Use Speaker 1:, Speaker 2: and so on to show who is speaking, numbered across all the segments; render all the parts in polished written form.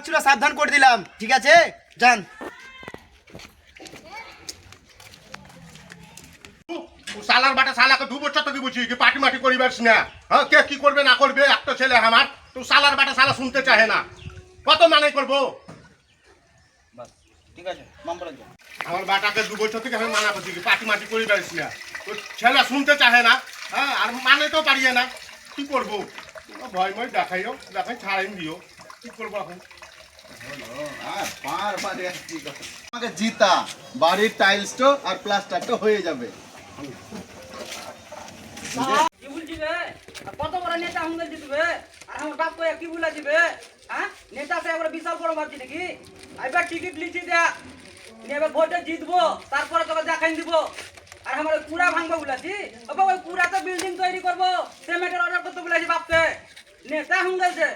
Speaker 1: ছিল সাবধান করে দিলাম, ঠিক আছে যান।
Speaker 2: সালার বাটা সালাকে 2 বছর তো বুঝি কি পার্টি মাটি করিবার না। হ্যাঁ, কে কি করবে না করবে একটা ছেলে আমার, তো সালার বাটা সালা শুনতে চাহে না, কত মানে করবো।
Speaker 1: ঠিক আছে মামলা যান।
Speaker 2: আমার বাটাকে 2 বছর থেকে আমি মানা করছি কি পার্টি মাটি করিবার না, তো ছেলে শুনতে চাহে না। হ্যাঁ, আর মানে তো পারিয়ে না, কি করবো। ভয় ভয় দেখাইও, দেখাই ছাড়াই দিও, কি করবো এখন।
Speaker 3: আমাকে জিতা বাড়ির টাইলসটা আর প্লাস্টারটা হয়ে যাবে।
Speaker 4: কি বলছিবে? কত বড় নেতা হুঙ্গে জিতবে আর আমার বাপ কয়ে কি বলে দিবে? হ্যাঁ, নেতা সে এবার বিশাল বড় ভাবছি নাকি? এবার টিকিট লিখি দেয়া, এবার ভোটে জিতবো, তারপরে তোকে দেখাই দিব। আর আমার ওই কুড়া ভাঙবো বলেছি, ওই কুড়াতে বিল্ডিং তৈরি করবো, সিমেন্টের অর্ডার করতে বলেছি বাপকে। নেতা হুঙ্গেছে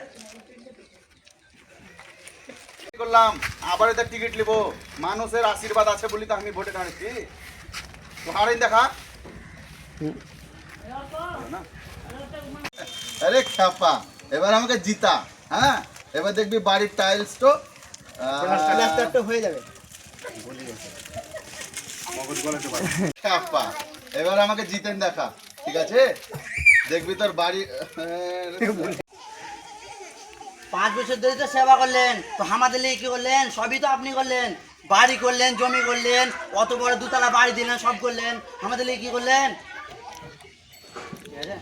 Speaker 3: করলাম আবার এটা টিকিট নিব, মানুষের আশীর্বাদ আছে বলি তো আমি ভোটে দাঁড়িয়েছি। তো হারিন দেখা আরে খ্যাপা, এবার আমাকে জিতা। হ্যাঁ, এবার দেখবি বাড়ির টাইলস তো
Speaker 1: প্লাস্টারটা হয়ে যাবে।
Speaker 3: খ্যাপা, এবার আমাকে জিতেন দেখা, ঠিক আছে? দেখবি তোর বাড়ি
Speaker 1: 5 বছর ধরে তো সেবা করলেন, তো আমাদের লিগে কি করলেন? সবই তো আপনি করলেন, বাড়ি করলেন, জমি করলেন, অত বড় 2 তলা বাড়ি দিলেন, সব করলেন, আমাদের লিগে কি করলেন? ঠিক আছে।